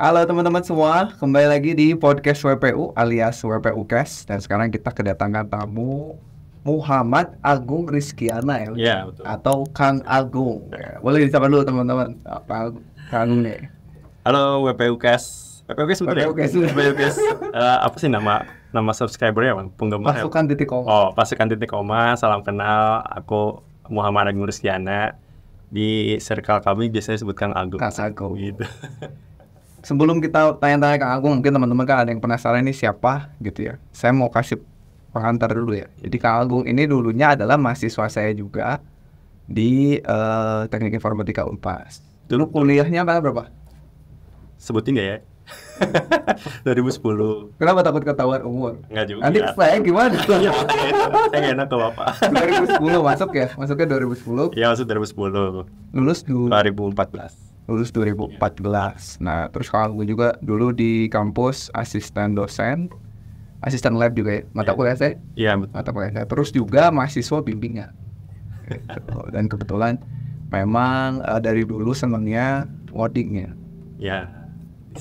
Halo teman-teman semua, kembali lagi di podcast WPU alias WPU Cast. Dan sekarang kita kedatangan tamu Muhammad Agung Rizkiana ya, Iya, betul. atau Kang Agung. Ya, boleh disapa dulu teman-teman. Kang Agung nih. Halo WPU Cast. WPU Cast betul ya? WPU Cast. WPU Cast. Apa sih nama subscribernya, Bang? Penggemar ya? Pasukan titik koma. Oh, Pasukan Titik Koma. Salam kenal. Aku Muhammad Agung Rizkiana. Di circle kami biasanya sebut Kang Agung. Kang Agung. Gitu. Sebelum kita tanya-tanya Kang Agung, mungkin teman-teman kan ada yang penasaran ini siapa gitu ya. Saya mau kasih pengantar dulu ya. Jadi Kang Agung ini dulunya adalah mahasiswa saya juga di Teknik Informatika Unpas. Dulu kuliahnya berapa? Sebutin nggak ya? 2010. Kenapa takut ketahuan umur? Enggak juga. Nanti saya gimana? Iya, saya nggak enak ke Bapak. 2010 masuk ya? Masuknya 2010. Iya, masuk 2010. Lulus 2014. Lulus 2014. Nah, terus kalau gue juga dulu di kampus asisten dosen, asisten lab juga ya. Mata kuliah saya. Iya, betul. Mata kuliah saya. Terus juga mahasiswa bimbingan. Gitu. Dan kebetulan memang dari dulu senangnya codingnya. Ya.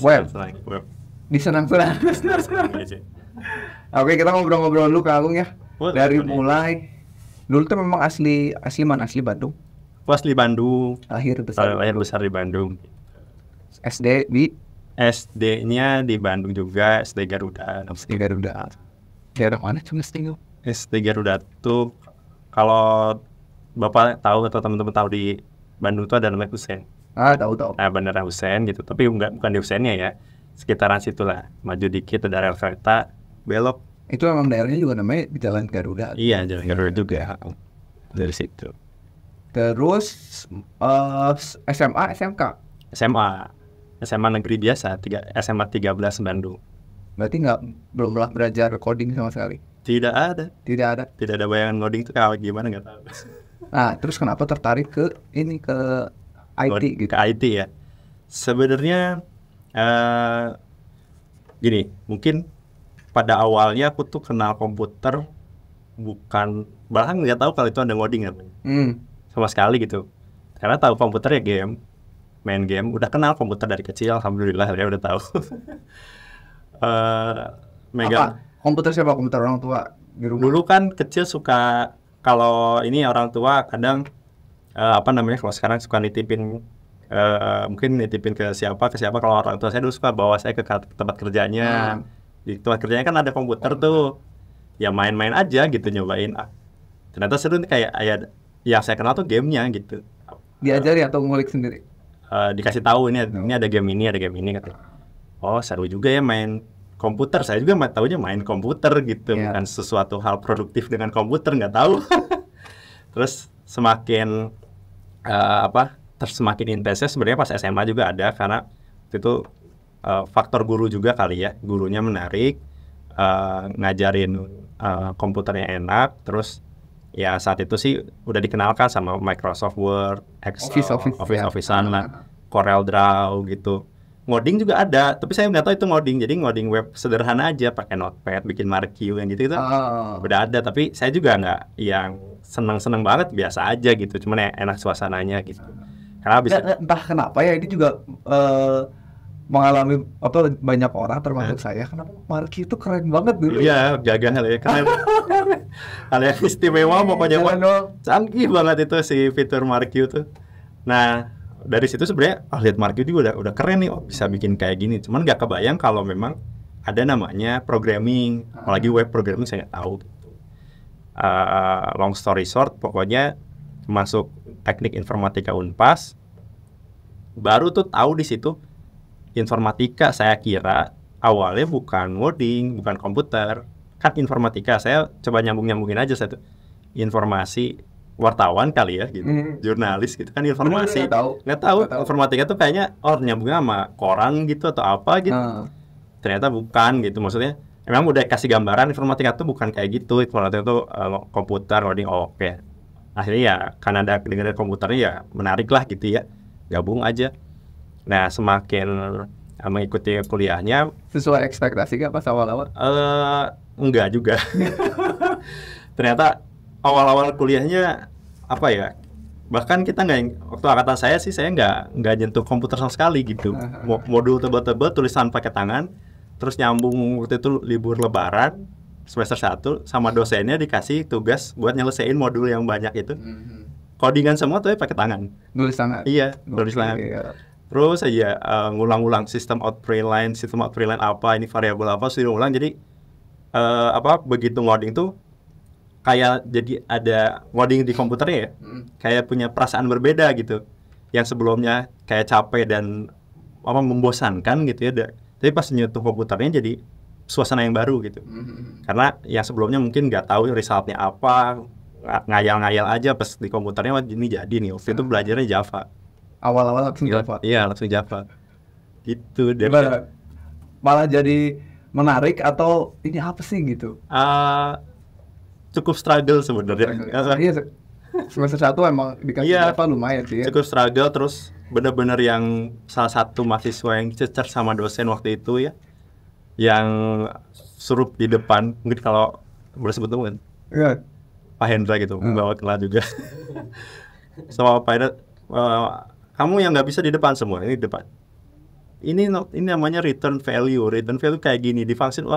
Web. Web. Disenang-senang. Aja. Oke, kita ngobrol-ngobrol dulu Kang Agung ya. Boleh, Dari boleh. mulai dulu tuh memang asli Bandung. Asli Bandung. Lahir besar. Lahir besar di Bandung. SD di SD-nya di Bandung juga, SD Garuda. SD Garuda. Daerah mana cuma SD? SD Garuda tuh kalau Bapak tahu atau teman-teman tahu di Bandung tuh ada namanya Husein. Tahu. Nah, Bandara Husein gitu. Tapi bukan di Huseinnya ya. Sekitaran situ lah. Maju dikit ada rel kereta, belok. Itu memang daerahnya juga namanya di Jalan Garuda. Iya, Jalan Garuda juga. Dari situ. Terus SMA, SMK. SMA negeri biasa, SMA 13 Bandung. Berarti belum pernah belajar coding sama sekali. Tidak ada Tidak ada. bayangan ngoding itu kayak gimana nggak tahu. Nah, terus kenapa tertarik ke IT gitu? Ke IT ya. Sebenarnya gini, mungkin pada awalnya aku tuh kenal komputer bahkan nggak tahu kalau itu ada ngoding namanya. Sama sekali gitu. Karena tahu komputer ya game, main game. Udah kenal komputer dari kecil, alhamdulillah ya udah tahu. Apa? Komputer siapa? Komputer orang tua di rumah? Dulu kan kecil suka, kalau ini orang tua kadang kalau sekarang suka nitipin, mungkin nitipin ke siapa kalau orang tua saya dulu suka bawa saya ke tempat kerjanya. Di tempat kerjanya kan ada komputer tuh, ya main-main aja gitu, nyobain. Ternyata seru nih, kayak yang saya kenal tuh gamenya gitu. Diajari atau ngulik sendiri? Dikasih tahu ini ada game ini gitu. Oh, seru juga ya main komputer. Saya juga tahunya main komputer gitu, bukan sesuatu hal produktif dengan komputer, nggak tahu. Terus semakin semakin intensnya sebenarnya pas SMA juga ada, karena itu faktor guru juga kali ya. Gurunya menarik, ngajarin komputernya enak. Terus ya saat itu sih udah dikenalkan sama Microsoft Word, Excel, Office-an lah, Corel Draw gitu. Ngoding juga ada, tapi saya nggak tahu itu ngoding. Jadi ngoding web sederhana aja, pakai Notepad, bikin marquee yang gitu udah ada. Tapi saya juga nggak yang seneng banget, biasa aja gitu. Cuman ya enak suasananya gitu. Karena entah kenapa ya, ini juga mengalami banyak orang termasuk saya. Kenapa marquee itu keren banget dulu? Iya, gagah ya, keren. Hal yang istimewa pokoknya, canggih banget itu si fitur marquee itu. Nah, dari situ sebenarnya lihat marquee juga udah keren nih, bisa bikin kayak gini. Cuman nggak kebayang kalau memang ada namanya programming, apalagi web programming saya nggak tahu gitu. Long story short, pokoknya masuk Teknik Informatika Unpas, baru tuh tahu di situ informatika. Saya kira awalnya bukan ngoding, bukan komputer, kan informatika. Saya coba nyambungin aja saya tuh informasi, wartawan kali ya gitu, jurnalis gitu kan, informasi. Nggak tahu informatika tuh kayaknya nyambungnya sama koran gitu atau apa gitu. Ternyata bukan gitu, maksudnya memang udah kasih gambaran informatika tuh bukan kayak gitu. Informatika tuh komputer, coding, oke. Akhirnya ya karena ada dengan komputernya ya menarik lah gitu ya, gabung aja. Nah, semakin mengikuti kuliahnya sesuai ekspektasi nggak pas awal-awal? Enggak juga. Ternyata awal-awal kuliahnya Bahkan kita waktu angkatan saya sih saya nggak nyentuh komputer sama sekali gitu. Modul tebel-tebel tulisan pakai tangan, terus nyambung waktu itu libur lebaran semester 1 sama dosennya dikasih tugas buat nyelesain modul yang banyak itu. Codingan semua tuh pakai tangan. Nulis tangan. Iya, nulis tangan. Terus aja ngulang-ulang sistem output line apa, ini variabel apa, sudah ulang. Jadi begitu ngoding tuh kayak jadi ada ngoding di komputernya ya, kayak punya perasaan berbeda gitu. Yang sebelumnya kayak capek dan membosankan gitu ya. Tapi pas nyentuh komputernya jadi suasana yang baru gitu. Karena yang sebelumnya mungkin nggak tahu resultnya apa, ngayal-ngayal aja, pas di komputernya ini jadi nih. Waktu itu belajarnya Java. Awal-awal langsung Java. Iya, langsung Java. Gitu. Malah jadi menarik atau ini apa sih gitu? Cukup struggle sebenarnya. Iya, semester 1 emang dikasih Java lumayan sih ya. Cukup struggle, terus bener-bener yang salah satu mahasiswa yang cecer sama dosen waktu itu ya, yang suruh di depan, mungkin kalau boleh sebut kan, Pak Hendra gitu, membawa kelas juga. Sama Pak Hendra, kamu yang nggak bisa di depan semua, ini di depan. Ini namanya return value kayak gini di function.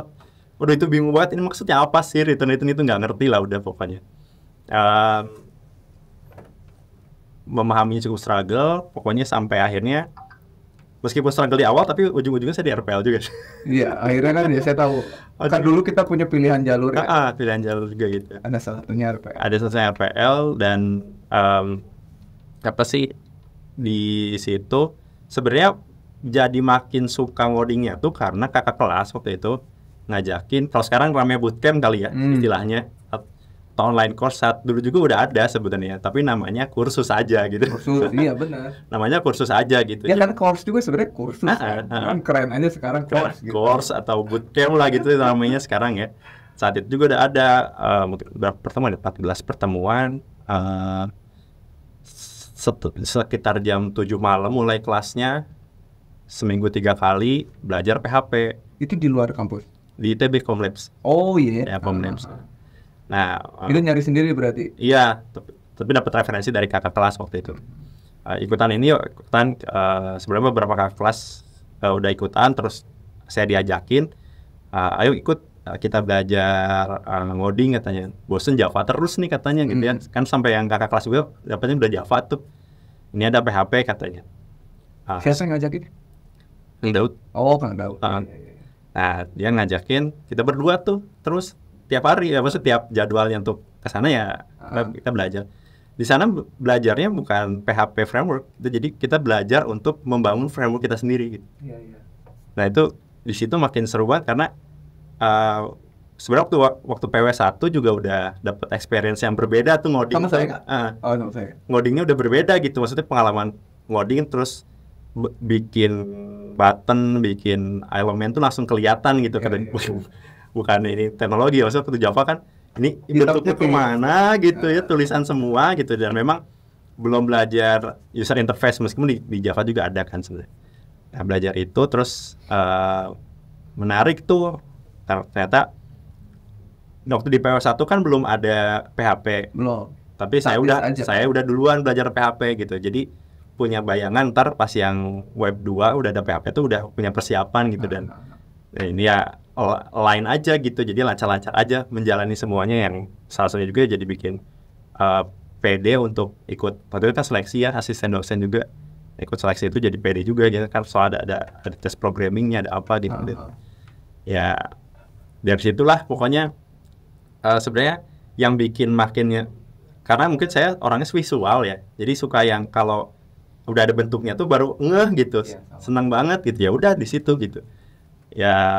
Udah itu bingung banget, ini maksudnya apa sih return itu nggak ngerti lah udah pokoknya. Memahaminya cukup struggle, pokoknya sampai akhirnya meskipun struggle di awal tapi ujung-ujungnya saya di RPL juga. Iya, akhirnya kan ya saya tahu. Kan dulu kita punya pilihan jalur ya. Pilihan jalur juga gitu. Ada salah satunya RPL. Ada salah satunya RPL dan apa sih di situ sebenarnya jadi makin suka ngodingnya tuh karena kakak kelas waktu itu ngajakin, kalau sekarang ramai bootcamp kali ya istilahnya, atau online course. Dulu juga udah ada sebenarnya, tapi namanya kursus aja gitu. Kursus, iya benar. Namanya kursus aja gitu. Ya kan course juga sebenarnya kursus. Kan keren aja sekarang course. Gitu. Course atau bootcamp lah gitu namanya sekarang ya. Saat itu juga udah ada berapa pertemuan? 14 pertemuan. Sekitar jam 7 malam mulai kelasnya, seminggu 3 kali belajar PHP. Itu di luar kampus? Di ITB Comlabs. Oh iya. Ya, Comlabs. Nah, itu nyari sendiri berarti? Iya, tapi dapat referensi dari kakak kelas waktu itu. Ikutan sebenarnya beberapa kakak kelas udah ikutan, terus saya diajakin, ayo ikut, kita belajar ngoding katanya. Bosen Java terus nih katanya gitu ya. Kan sampai yang kakak kelas juga dapatnya udah Java tuh. Ini ada PHP katanya. Siapa yang ngajakin? Kang Daud. Oh, Kang Daud. Nah, dia ngajakin kita berdua tuh terus tiap hari ya, maksudnya tiap jadwalnya untuk ke sana ya kita belajar. Di sana belajarnya bukan PHP framework, jadi kita belajar untuk membangun framework kita sendiri gitu. Nah, itu di situ makin seru banget karena sebenarnya waktu PW1 juga udah dapat experience yang berbeda tuh ngoding. Sama saya? Sama saya. Ngodingnya udah berbeda gitu, maksudnya pengalaman ngoding terus bikin button, bikin elemen tuh langsung kelihatan gitu. Bukan ini teknologi, maksudnya waktu Java kan ini bentuknya kemana gitu ya, tulisan semua gitu, dan memang belum belajar user interface meskipun di Java juga ada kan sebenarnya. Nah, belajar itu terus menarik tuh, ternyata waktu di PW1 kan belum ada PHP. Belum. Tapi saya udah duluan belajar PHP gitu. Jadi punya bayangan ntar pas yang web 2 udah ada PHP tuh udah punya persiapan gitu. Dan ini ya line aja gitu, jadi lancar-lancar aja menjalani semuanya, yang salah satunya juga jadi bikin PD untuk ikut, waktu itu kan seleksi ya, asisten dosen juga ikut seleksi itu jadi PD juga gitu kan, soal ada tes programmingnya, ada apa gitu. Ya dari situlah pokoknya sebenarnya yang bikin makinnya, karena mungkin saya orangnya visual ya, jadi suka yang kalau udah ada bentuknya tuh baru ngeh gitu, senang banget gitu, ya udah di situ gitu. Ya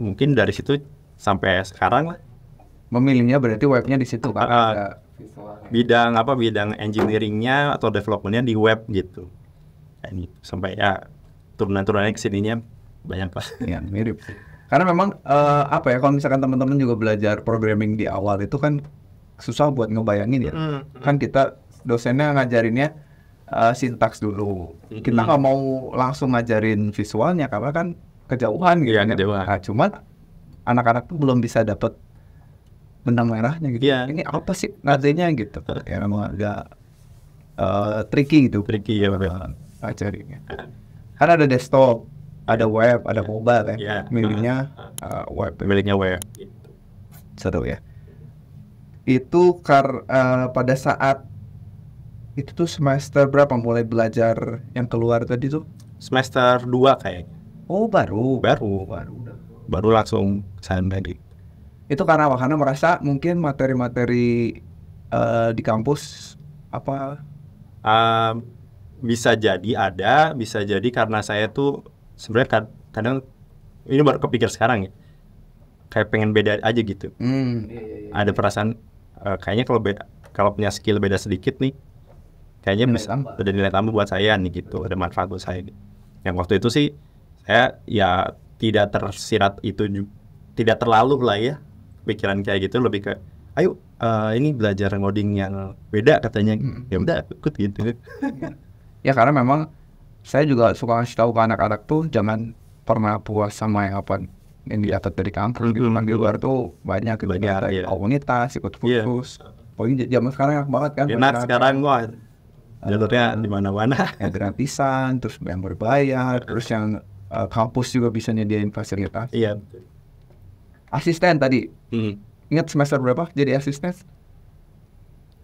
mungkin dari situ sampai sekarang lah. Memilihnya berarti webnya di situ kan? Bidang engineeringnya atau developmentnya di web gitu. Ini sampai ya turunan-turunannya kesininya banyak lah. Iya, mirip sih. Karena memang apa ya, kalau misalkan teman-teman juga belajar programming di awal itu kan susah buat ngebayangin ya. Kan kita dosennya ngajarinnya sintaks dulu. Kita nggak mau langsung ngajarin visualnya karena kan kejauhan gitu. Iya, kejauhan. Nah, cuman anak-anak tuh belum bisa dapat benang merahnya gitu. Iya. Ini apa sih artinya gitu. Ya memang agak tricky gitu. Tricky ya, Carinya. Kan ada desktop, ada web, ada mobile kan. Iya. Milihnya web. Miliknya web. Seru ya. Itu pada saat itu tuh semester berapa mulai belajar yang keluar tadi tuh? Semester 2 kayaknya. Oh baru. Baru langsung sana di. Itu karena merasa mungkin materi-materi di kampus apa? Bisa jadi ada, bisa jadi karena saya tuh sebenarnya kadang ini baru kepikir sekarang ya, kayak pengen beda aja gitu. Iya. Ada perasaan kayaknya kalau punya skill beda sedikit nih, kayaknya bisa ada nilai tambah buat saya nih gitu, ada manfaat buat saya. Yang waktu itu sih saya ya tidak tersirat itu, tidak terlalu lah ya pikiran kayak gitu, lebih ke ayo ini belajar ngoding yang beda katanya, ya udah ikut gitu. Ya karena memang saya juga suka ngasih tahu ke anak-anak tuh jangan pernah puas sama yang apa yang didapat dari kampus gitu. Di luar tuh banyak gitu, ada komunitas, ikut kursus. Pokoknya zaman sekarang enak banget kan. Enak sekarang wah jalurnya di mana-mana. Yang gratisan, terus yang berbayar, terus yang kampus juga bisa nyediain fasilitas. Iya. Asisten tadi. Ingat semester berapa jadi asisten?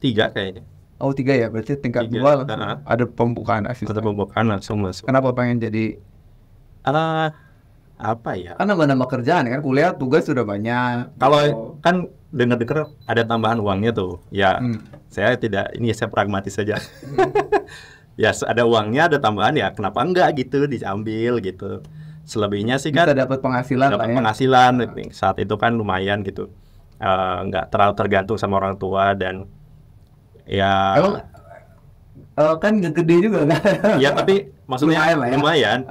3 kayaknya. Oh 3 ya, berarti tingkat 2 langsung ada pembukaan asisten. Ada pembukaan langsung masuk. Kenapa pengen jadi? Apa ya? Kan nambah kerjaan kan, kuliah tugas sudah banyak. Kalau kan dengar-dengar ada tambahan uangnya tuh, ya saya tidak, ini saya pragmatis saja. Ya ada uangnya, ada tambahan ya, kenapa enggak gitu diambil gitu. Selebihnya sih kan dapat penghasilan. Penghasilan saat itu kan lumayan gitu, nggak terlalu tergantung sama orang tua dan ya. Kan nggak gede juga kan? Ya tapi maksudnya lumayan.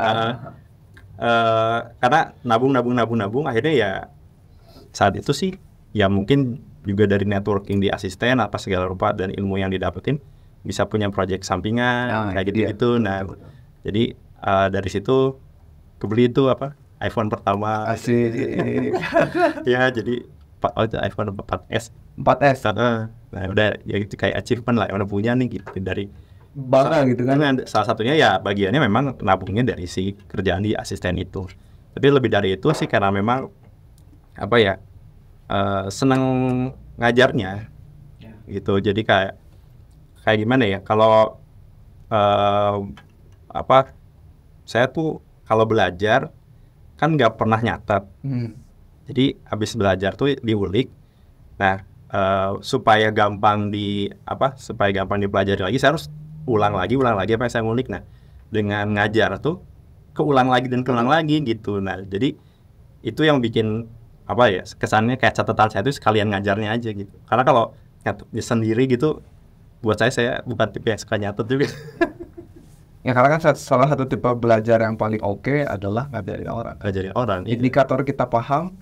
Karena nabung akhirnya ya saat itu sih ya mungkin juga dari networking di asisten apa segala rupa dan ilmu yang didapetin bisa punya project sampingan kayak gitu. Nah jadi dari situ kebeli itu iPhone pertama. Asik. Ya jadi itu iPhone 4S. Nah udah ya itu kayak achievement lah, udah punya nih gitu dari bangga gitu kan. Salah satunya ya bagiannya memang nabungnya dari si kerjaan di asisten itu. Tapi lebih dari itu sih karena memang senang ngajarnya gitu. Jadi kayak gimana ya, kalau saya tuh kalau belajar kan nggak pernah nyatet. Jadi habis belajar tuh diulik. Nah supaya gampang dipelajari lagi, saya harus ulang lagi apa yang saya ngulik. Nah dengan ngajar tuh keulang lagi gitu. Nah jadi itu yang bikin kesannya kayak catatan saya itu sekalian ngajarnya aja gitu. Karena kalau nyatetnya sendiri gitu, buat saya bukan tipe yang suka nyatet juga. Ya karena kan salah satu tipe belajar yang paling oke adalah ngajarin orang. Indikator kita paham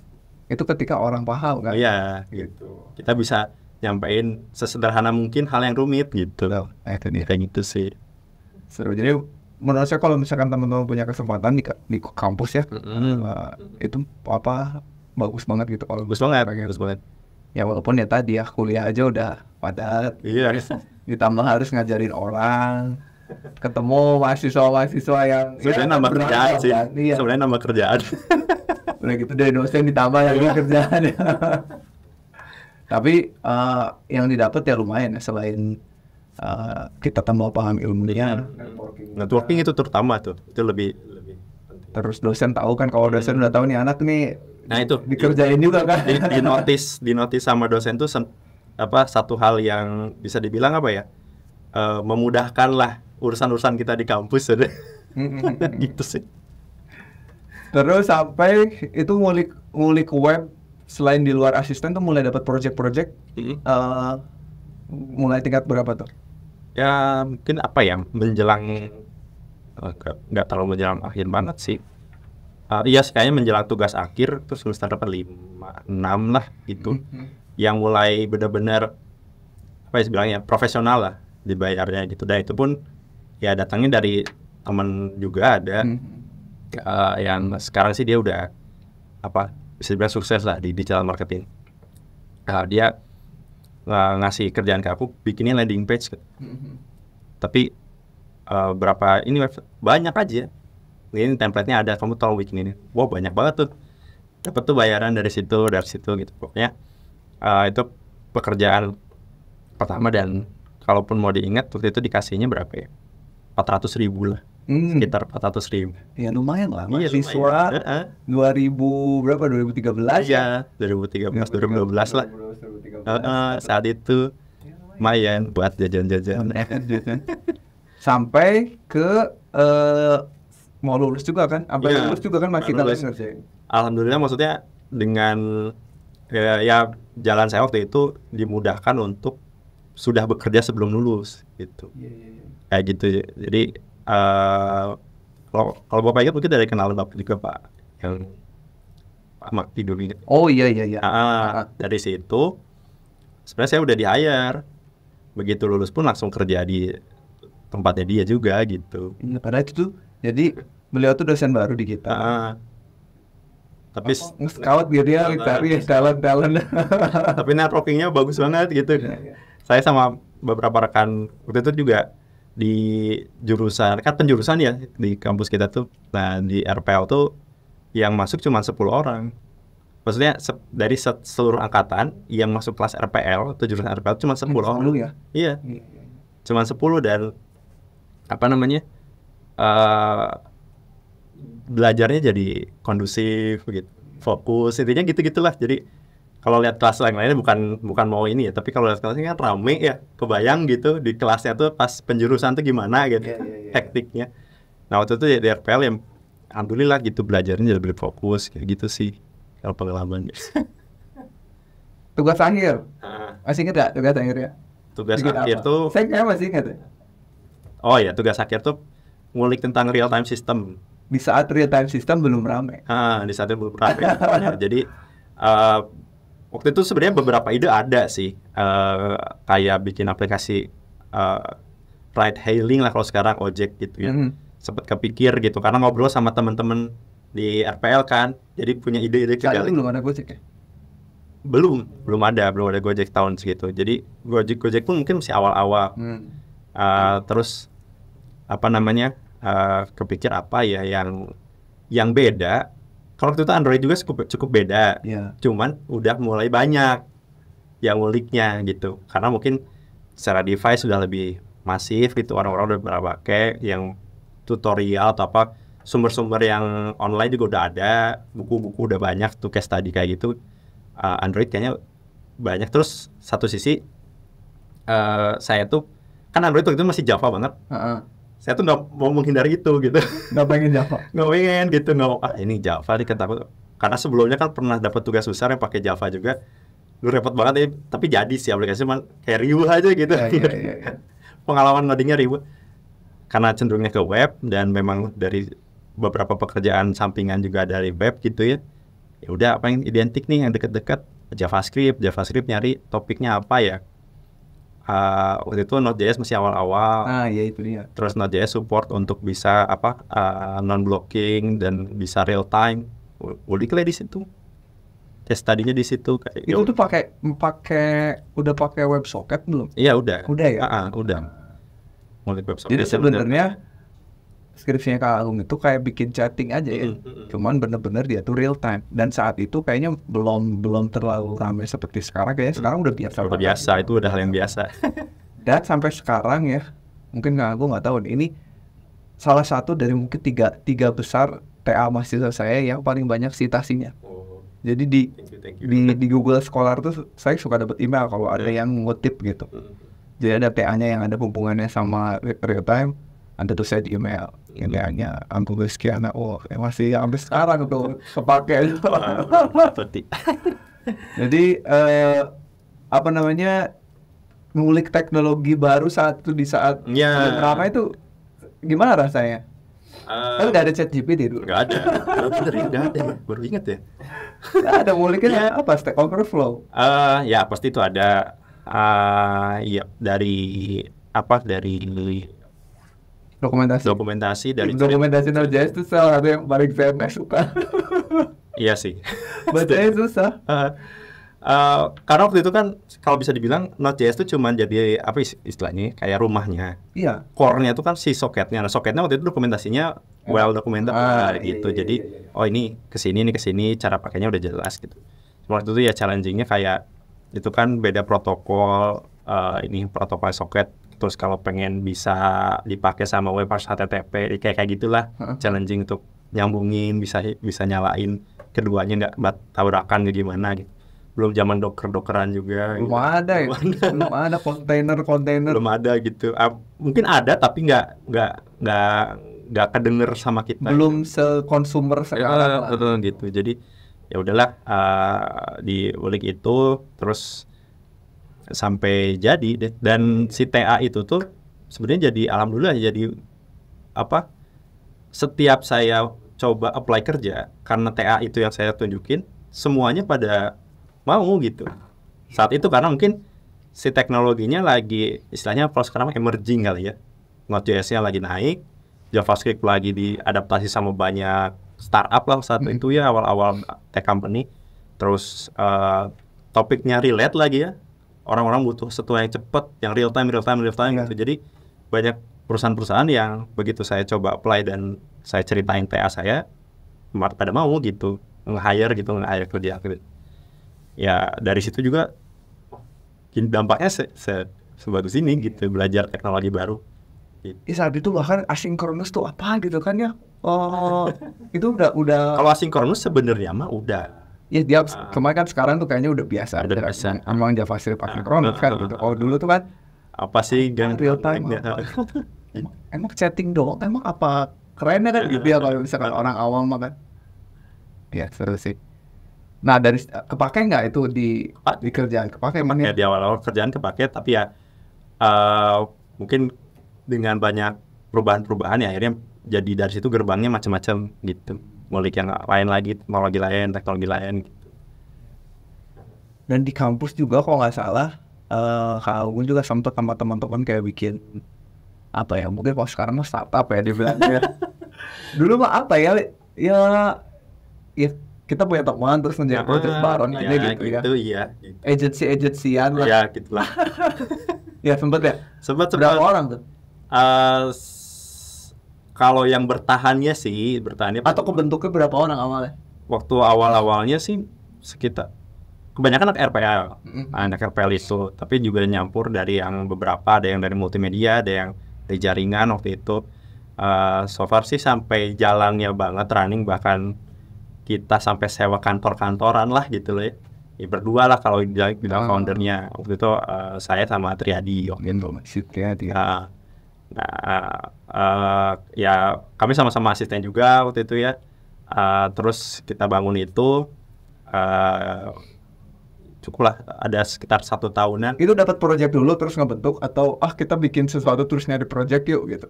itu ketika orang paham kan. Iya gitu. Kita bisa nyampein sesederhana mungkin hal yang rumit gitu. Nah itu dia. Kayak gitu sih. Seru. Jadi menurut saya kalau misalkan teman-teman punya kesempatan di kampus ya, itu bagus banget gitu. Bagus banget. Ya walaupun ya tadi ya kuliah aja udah padat. Iya. Ditambah harus ngajarin orang, ketemu mahasiswa yang sebenarnya nambah kerjaan sih. Iya. Sebenarnya nambah kerjaan. Udah gitu dari dosen ditambah lagi kerjaan ya. Tapi yang didapat ya lumayan ya, selain kita tambah paham ilmunya. Networking itu terutama tuh, itu lebih penting. Terus dosen tahu kan, kalau dosen udah tahu nih anak nih, nah itu dikerjain juga kan. Di notis sama dosen tuh satu hal yang bisa dibilang memudahkan lah urusan kita di kampus. Gitu sih. Terus sampai itu ngulik web, selain di luar asisten tuh mulai dapat project-project. Mulai tingkat berapa tuh? Ya mungkin menjelang nggak terlalu menjelang akhir banget sih. Iya kayaknya menjelang tugas akhir terus semester 5, 6 lah gitu. Yang mulai benar-benar istilahnya profesional lah dibayarnya gitu. Dan itu pun ya datangnya dari teman juga ada. Yang sekarang sih dia udah bisa dibilang sukses lah di digital marketing. Dia ngasih kerjaan ke aku, bikinnya landing page. Tapi berapa ini website banyak aja. Ini template-nya ada, kamu tolong bikin ini. Wow, banyak banget tuh. Dapat tuh bayaran dari situ gitu. Pokoknya itu pekerjaan pertama, dan kalaupun mau diingat waktu itu dikasihnya berapa ya? 400.000 lah. Sekitar 400.000. Ya lumayan lah. Iya, Mahasiswa lumayan. 2000 berapa? 2013 Iya, 2013, 2012 lah. 2013. Saat itu lumayan buat jajan-jajan. Sampai ke mau lulus juga kan? Sampai Iya, lulus juga kan masih lulus. kalian ngerjain. Alhamdulillah, maksudnya dengan ya jalan saya waktu itu dimudahkan untuk sudah bekerja sebelum lulus gitu. Kayak gitu. Jadi kalau Bapak ingat mungkin dari kenalan Bapak juga, Pak, yang Pak Makti dulu gitu. Oh iya. Dari situ sebenarnya saya udah di-hire. Begitu lulus pun langsung kerja di tempatnya dia juga gitu. Padahal itu tuh, jadi beliau tuh dosen baru di kita. Tapi nge-scout biar dia cari talent. tapi networkingnya bagus banget gitu. Saya sama beberapa rekan waktu itu juga di jurusan, kan penjurusan ya di kampus kita tuh. Nah di RPL tuh yang masuk cuma 10 orang. Maksudnya dari seluruh angkatan yang masuk kelas RPL atau jurusan RPL cuma 10 orang. Ya? Iya. Cuma 10, dan apa namanya? Belajarnya jadi kondusif gitu. Fokus, intinya gitu-gitulah. Jadi kalau lihat kelas lain-lainnya bukan mau ini ya, tapi kalau lihat kelasnya kan rame ya, kebayang gitu di kelasnya tuh pas penjurusan tuh gimana gitu, hektiknya. Nah waktu itu di RPL yang alhamdulillah gitu belajarnya jadi lebih fokus kayak gitu sih kalau pengalaman. Tugas akhir, masih ingat gak tugas akhirnya? Tugas Bikin akhir apa? tuh, Saya kayaknya masih ingat ya. oh ya, tugas akhir tuh ngulik tentang real time system. Di saat real time system belum rame. Di saat itu belum rame. Jadi waktu itu sebenarnya beberapa ide ada sih, kayak bikin aplikasi ride hailing lah kalau sekarang, ojek gitu ya. Sempet kepikir gitu karena ngobrol sama teman-teman di RPL kan, jadi punya ide-ide Saat itu belum ada Gojek ya? belum ada Gojek tahun segitu. Jadi Gojek pun mungkin masih awal-awal. Terus apa namanya, kepikir apa ya yang beda. Kalau waktu itu Android juga cukup beda, cuman udah mulai banyak yang nguliknya gitu, karena mungkin secara device sudah lebih masif gitu, orang-orang udah berapa pakai, yang tutorial atau apa, sumber-sumber yang online juga udah ada, buku-buku udah banyak tuh case study kayak gitu. Android kayaknya banyak. Terus satu sisi saya tuh kan Android waktu itu masih Java banget. Saya tuh nggak mau menghindari itu gitu. Nggak pengen Java. Nggak pengen gitu, nggak mau ini Java nih kan takut. Karena sebelumnya kan pernah dapat tugas besar yang pakai Java juga. Lu repot banget ya, tapi jadi sih aplikasi cuman kayak riuh aja gitu. Iya. Pengalaman ngodingnya riuh. Karena cenderungnya ke web, dan memang dari beberapa pekerjaan sampingan juga dari web gitu ya. Ya udah, apa yang identik nih yang deket-deket, JavaScript nyari topiknya apa ya. Waktu itu Node.js masih awal-awal. Ya itu dia. Terus Node.js support untuk bisa non-blocking dan bisa real time. Udah di situ. Case study-nya di situ kayak. Itu tuh udah pakai WebSocket belum? Iya udah. Udah ya? Udah. Mulai WebSocket. Jadi sebenarnya skripsinya Kak Agung itu kayak bikin chatting aja ya. Cuman bener-bener dia tuh real time. Dan saat itu kayaknya belum terlalu ramai seperti sekarang. Kayaknya sekarang udah biasa. Udah biasa, itu udah hal yang biasa. Dan sampai sekarang ya, mungkin Kak Agung nggak tahu nih, ini salah satu dari mungkin tiga besar TA mahasiswa saya yang paling banyak citasinya. Jadi Thank you. di Google Scholar tuh saya suka dapat email kalau ada yang ngutip gitu. Jadi ada TA-nya yang ada hubungannya sama real time, ada tuh saya di email yang TA-nya Anggung sekian. Masih sampai sekarang tuh kepake. Jadi apa namanya, ngulik teknologi baru di saat ramai itu gimana rasanya? Kan nggak ada ChatGPT dulu. Nggak ada. Nggak ada. Baru ingat ya. Nggak ada, nguliknya apa? Stack Overflow. Ya pasti itu ada. Ya dari dokumentasi dari Node.js itu salah satu yang paling saya suka. Iya sih. Bacanya susah. Karena waktu itu kan kalau bisa dibilang Node.js itu cuma jadi apa istilahnya kayak rumahnya. Iya. Core-nya itu kan si soketnya. Nah, soketnya waktu itu dokumentasinya well documented gitu. Jadi oh ini kesini cara pakainya udah jelas gitu. Waktu itu ya challenging-nya kayak itu kan beda protokol, ini protokol soket. Terus kalau pengen bisa dipakai sama web parsing HTTP kayak gitulah. Challenging untuk nyambungin bisa nyalain keduanya nggak tabrakan gimana gitu. Belum zaman dockeran juga belum gitu. Ada ya belum ada kontainer belum ada gitu. Mungkin ada tapi nggak kedenger sama kita belum gitu. Sekonsumer sekarang gitu. Jadi ya udahlah, diulik itu terus sampai jadi deh. Dan si TA itu tuh sebenarnya jadi alhamdulillah jadi apa, setiap saya coba apply kerja karena TA itu yang saya tunjukin semuanya pada mau gitu saat itu, karena mungkin si teknologinya lagi istilahnya kalau sekarang emerging kali ya. Node.js-nya lagi naik, JavaScript lagi diadaptasi sama banyak startup lah saat itu ya, awal-awal tech company. Terus topiknya relate lagi ya, orang-orang butuh sesuatu yang cepat, yang real time gitu. Jadi banyak perusahaan-perusahaan yang begitu saya coba apply dan saya ceritain TA saya pada mau gitu nge-hire kerja gitu. Ya dari situ juga dampaknya sebagus ini gitu, belajar teknologi baru gitu. Saat itu bahkan asynchronous tuh apa gitu kan ya. Itu udah kalau asynchronous sebenarnya mah udah ya, dia kemarin kan sekarang tuh kayaknya udah biasa. Emang JavaScript asynchronous kan gitu. Oh dulu tuh kan apa sih real time emang chatting doang, emang apa kerennya kan gitu ya kalau misalkan orang awam mah kan. Ya seru sih. Nah dari kepake nggak itu di kerjaan? Kepake emang ya? Di awal-awal kerjaan kepake, tapi ya mungkin dengan banyak perubahan ya akhirnya jadi dari situ gerbangnya macam-macam gitu. Ngulik yang lain lagi, teknologi lain gitu. Dan di kampus juga kalau nggak salah, Kak Agun juga sempat sama teman-teman kayak bikin apa ya? Mungkin kalau sekarang mah startup ya dibilangnya. Dulu mah apa ya? Ya kita punya teman terus ngerjain project bareng aja gitu ya. Iya. Agency-agency-an lah. Ya gitulah. Ya sempat berapa orang tuh? Kalau yang bertahannya atau kebentuknya berapa orang awalnya? Waktu awal-awalnya sih sekitar kebanyakan anak RPL itu, tapi juga nyampur dari yang beberapa, ada yang dari multimedia, ada yang dari jaringan waktu itu. So far sih sampai jalannya banget running, bahkan kita sampai sewa kantor-kantoran lah gitu loh ya. Berdua lah kalau bilang foundernya waktu itu, saya sama Triadi Triadi. Ya kami sama-sama asisten juga waktu itu ya. Terus kita bangun itu cukuplah ada sekitar 1 tahunan. Itu dapat project dulu terus ngebentuk atau kita bikin sesuatu terus nyari project yuk gitu?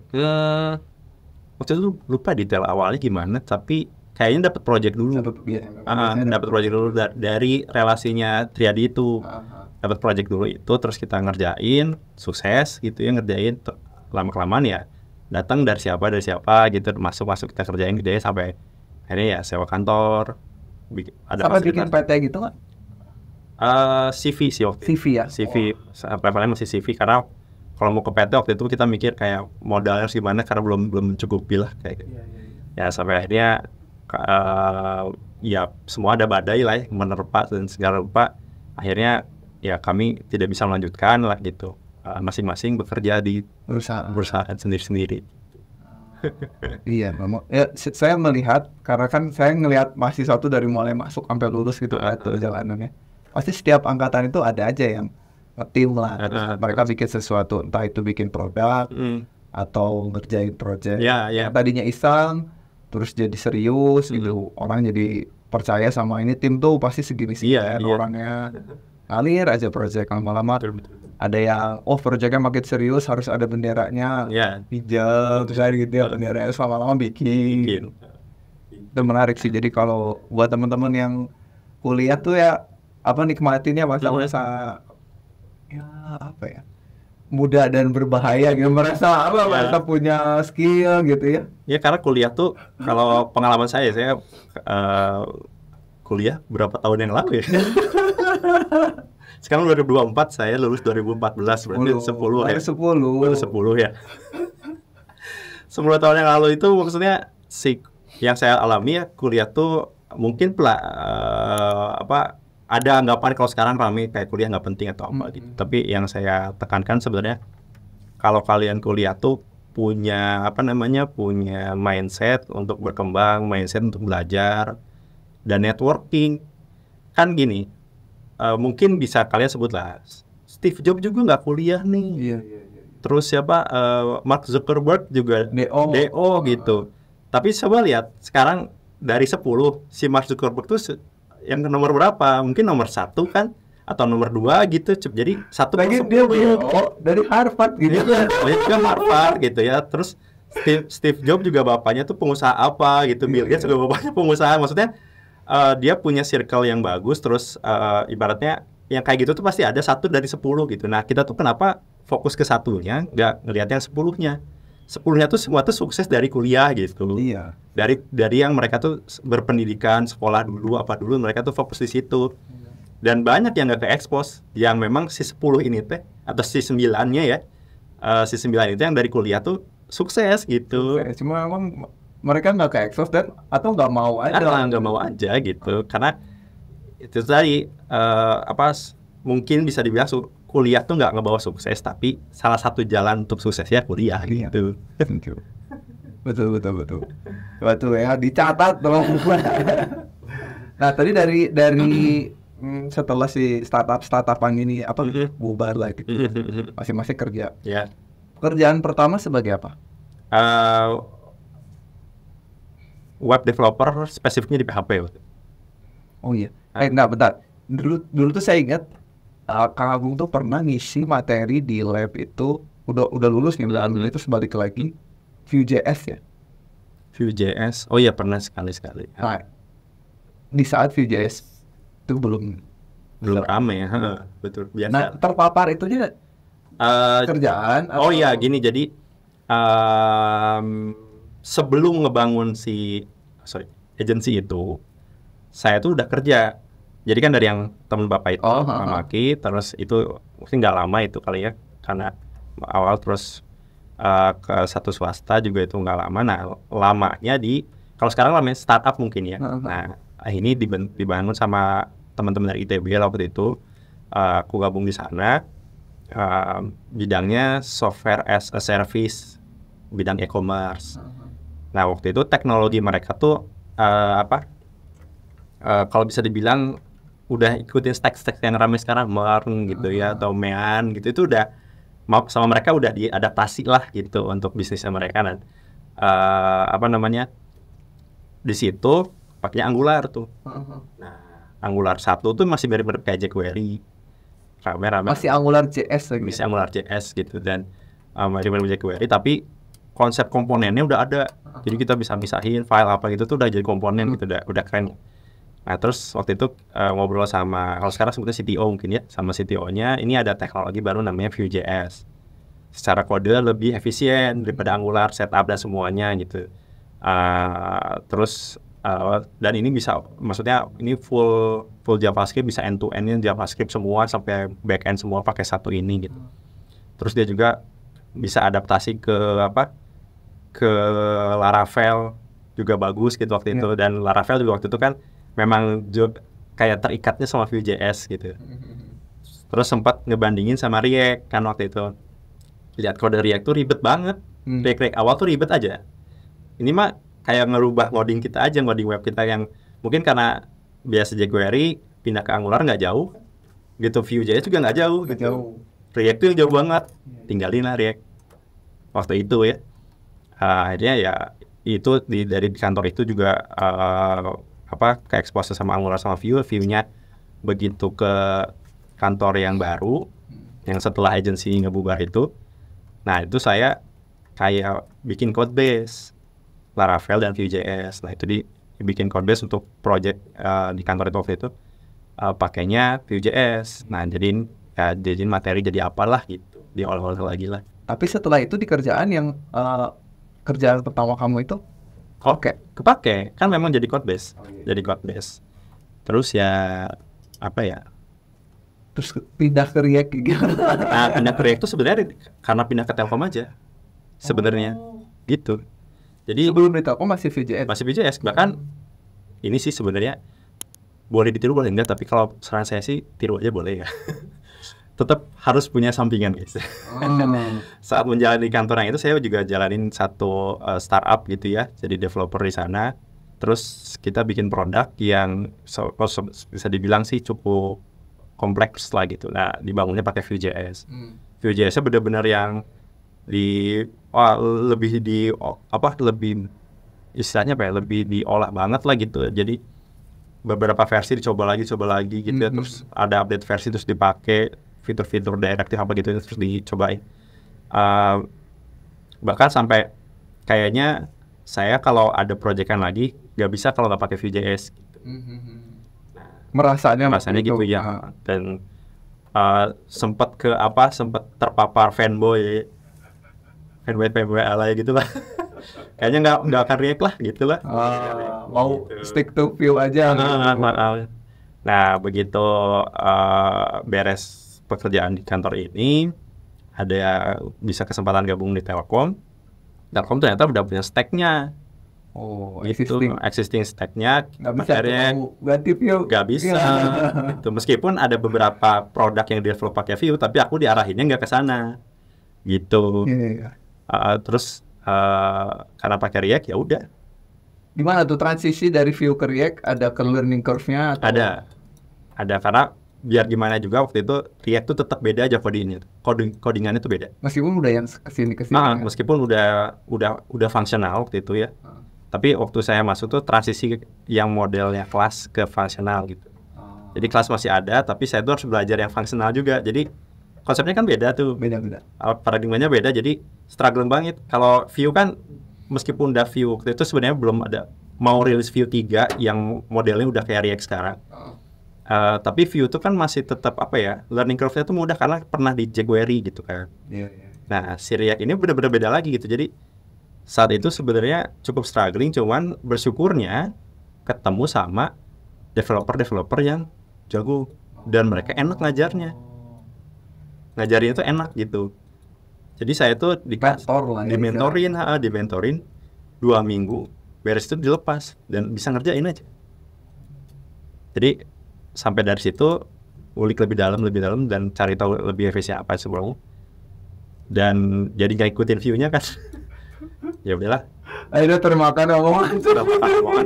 Waktu itu lupa detail awalnya gimana, tapi kayaknya dapat project dulu. Dapat project dulu dari relasinya Triadi itu. Dapat project dulu itu, terus kita ngerjain, sukses gitu ya, ngerjain lama-kelamaan ya datang dari siapa gitu, masuk kita kerjain sampai akhirnya ya sewa kantor. Sampai bikin PT gitu nggak? CV sih waktu CV ya? CV, levelnya masih CV, karena kalau mau ke PT waktu itu kita mikir kayak modalnya gimana, karena belum mencukupi lah kayak gitu. Ya sampai akhirnya ya semua ada badai lah ya, menerpa dan segala rupa. Akhirnya ya kami tidak bisa melanjutkan lah gitu. Masing-masing bekerja di perusahaan sendiri-sendiri. Iya, memang. Ya, saya melihat karena kan saya ngelihat mahasiswa itu dari mulai masuk sampai lulus gitu perjalanannya. Pasti setiap angkatan itu ada aja yang tim lah. Mereka bikin sesuatu, entah itu bikin produk atau ngerjain project. Yang tadinya iseng terus jadi serius gitu. Orang jadi percaya sama ini tim tuh pasti segini sih orangnya. Ngalir aja project lama-lama. Ada yang projectnya makin serius, harus ada benderanya hijau terus ada gitu ya, benderanya lama-lama bikin. Itu menarik sih. Jadi kalau buat teman-teman yang kuliah tuh ya nikmatinnya masa-masa muda dan berbahaya gitu, merasa punya skill gitu ya. Ya karena kuliah tuh kalau pengalaman saya kuliah berapa tahun yang lalu ya. Sekarang 2024, saya lulus 2014, berarti 10 ya. 10 ya. 10 tahun yang lalu itu maksudnya yang saya alami ya, kuliah tuh mungkin ada anggapan kalau sekarang rame kayak kuliah nggak penting atau apa gitu. Tapi yang saya tekankan sebenarnya kalau kalian kuliah tuh punya punya mindset untuk berkembang, mindset untuk belajar dan networking. Kan gini, mungkin bisa kalian sebut lah, Steve Jobs juga nggak kuliah nih. Iya. Terus siapa, Mark Zuckerberg juga DO gitu. Tapi coba lihat sekarang dari 10 si Mark Zuckerberg tuh yang nomor berapa? Mungkin nomor 1 kan? Atau nomor 2 gitu. Jadi 1 lagi dia dari Harvard gitu. Dia juga Harvard gitu ya. Terus Steve Jobs juga bapaknya tuh pengusaha apa gitu. Bill Gates juga bapaknya pengusaha. Maksudnya dia punya circle yang bagus. Terus ibaratnya yang kayak gitu tuh pasti ada 1 dari 10 gitu. Nah kita tuh kenapa fokus ke 1-nya, nggak ngelihat yang 10-nya. 10-nya tuh semua tuh sukses dari kuliah gitu. Iya. Dari yang mereka tuh berpendidikan, sekolah dulu, apa dulu, mereka tuh fokus di situ. Dan banyak yang nggak ke-expose, yang memang si 10 ini teh, atau si 9-nya ya, si 9 itu yang dari kuliah tuh sukses gitu. Cuma emang mereka nggak ke-expose dan atau nggak mau aja. Nggak mau aja gitu, karena itu tadi mungkin bisa dibilang kuliah tuh nggak ngebawa sukses, tapi salah satu jalan untuk suksesnya kuliah gitu. Betul ya, dicatat dong. Nah tadi dari setelah si startupan ini bubar lagi, masing-masing kerja. Ya. Pekerjaan pertama sebagai apa? Web developer, spesifiknya di PHP. Oh iya. Bentar. Dulu tuh saya ingat Kang Agung tuh pernah ngisi materi di lab itu, udah lulus nih, itu sebalik lagi Vue.js ya. Vue.js, oh iya pernah sekali. Nah, di saat Vue.js itu belum rame ya, betul biasa. Nah, terpapar itunya kerjaan. Oh iya, gini jadi sebelum ngebangun agency itu, saya tuh udah kerja. Jadi kan dari yang teman bapak itu, Maki, terus itu mungkin nggak lama itu kali ya, karena awal terus ke satu swasta juga itu nggak lama. Nah, lamanya kalau sekarang namanya startup mungkin ya. Nah, ini dibangun sama teman-teman dari ITB waktu itu. Aku gabung di sana. Bidangnya software as a service, bidang e-commerce. Nah, waktu itu teknologi mereka tuh kalau bisa dibilang udah ikutin stack yang ramai sekarang, Mern gitu ya, atau Mean gitu, itu udah sama mereka udah diadaptasi lah gitu untuk bisnisnya mereka. Dan di situ pakainya Angular tuh. Nah, Angular 1 tuh masih mirip-mirip kayak jQuery. Rame-rame. Masih Angular JS lagi. Masih Angular JS gitu, dan mirip-mirip jQuery, tapi konsep komponennya udah ada. Jadi kita bisa misahin file apa gitu tuh udah jadi komponen gitu, udah keren. Nah, terus waktu itu ngobrol sama, kalau sekarang sebutnya CTO mungkin ya, sama CTO-nya, ini ada teknologi baru namanya Vue.js. Secara kode lebih efisien daripada Angular, setup dan semuanya gitu. Dan ini bisa, maksudnya ini full JavaScript, bisa end-to-end-nya JavaScript semua sampai back-end semua pakai satu ini gitu. Terus dia juga bisa adaptasi ke Laravel juga bagus gitu waktu itu. Dan Laravel juga waktu itu kan memang kayak terikatnya sama Vue.js gitu. Terus sempat ngebandingin sama React kan waktu itu. Lihat kode React tuh ribet banget. React awal tuh ribet aja. Ini mah kayak ngerubah ngoding kita aja, ngoding web kita yang mungkin karena biasa jQuery pindah ke Angular nggak jauh gitu, Vue.js juga nggak jauh gitu. React tuh yang jauh banget, tinggalin lah React waktu itu ya. Akhirnya ya itu dari kantor itu juga ke expose sama Angular sama Vue-nya begitu ke kantor yang baru yang setelah agency ngebubar itu. Nah, itu saya kayak bikin code base Laravel dan Vue.js. Nah, itu dibikin code base untuk project di kantor itu waktu itu pakainya Vue.js. Nah, jadiin materi jadi apalah gitu, diolah-olah lagi lah. Tapi setelah itu di kerjaan yang kerjaan pertama kamu itu kepake kan memang jadi code base. Jadi code base. Terus ya terus pindah ke React gitu. Nah, pindah ke React itu sebenarnya karena pindah ke Telkom aja. Sebenarnya gitu. Jadi Sebelum di Telkom masih VJS. masih VJS, bahkan ini sih sebenarnya boleh ditiru boleh enggak, tapi kalau saran saya sih tiru aja boleh ya. Tetap harus punya sampingan guys. Saat menjalani kantor yang itu saya juga jalanin satu startup gitu ya, jadi developer di sana. Terus kita bikin produk yang bisa dibilang sih cukup kompleks lah gitu. Nah, dibangunnya pakai Vue.js. Vue.js-nya benar-benar yang lebih istilahnya apa ya, lebih diolah banget lah gitu. Jadi beberapa versi dicoba lagi gitu ya. Terus ada update versi terus dipakai fitur-fitur direktif apa gitu terus dicobain. Bahkan sampai kayaknya saya kalau ada proyekan lagi nggak bisa kalau nggak pakai Vue.js gitu. Merasanya gitu ya. Dan sempat terpapar fanboy alay gitu lah. Kayaknya nggak akan React lah gitu lah. Mau stick to Vue aja. Nah, begitu beres pekerjaan di kantor ini, ada bisa kesempatan gabung di Telkom. Telkom ternyata udah punya stack-nya. Existing stack-nya. Nggak bisa ganti Vue. Nggak bisa. Gitu. Meskipun ada beberapa produk yang develop pakai Vue, tapi aku diarahinnya nggak ke sana. Gitu. Terus karena pakai React ya udah. Gimana tuh transisi dari Vue ke React? Ada ke learning curve-nya? Atau? Ada karena biar gimana juga waktu itu React tuh tetap beda aja codingannya tuh beda. Meskipun udah yang kesini. Meskipun udah fungsional waktu itu ya. Tapi waktu saya masuk tuh transisi yang modelnya kelas ke fungsional gitu. Jadi kelas masih ada, tapi saya tuh harus belajar yang fungsional juga. Jadi konsepnya kan beda tuh. Beda. Paradigmanya beda, jadi struggling banget. Kalau Vue kan meskipun udah Vue waktu itu sebenarnya belum ada mau rilis Vue 3 yang modelnya udah kayak React sekarang. Tapi Vue itu kan masih tetap learning curve-nya tuh mudah karena pernah di jQuery gitu kan. Nah, si React ini benar-benar beda lagi gitu. Jadi saat itu sebenarnya cukup struggling, cuman bersyukurnya ketemu sama developer yang jago dan mereka enak ngajarnya. Ngajarinnya tuh enak gitu. Jadi saya tuh dimentorin 2 minggu, beres itu dilepas dan bisa ngerjain aja. Jadi sampai dari situ ulik lebih dalam dan cari tahu lebih efisien apa sebelumnya. Dan jadi nggak ikutin Vue-nya kan. Ya udahlah. Akhirnya termakan omongan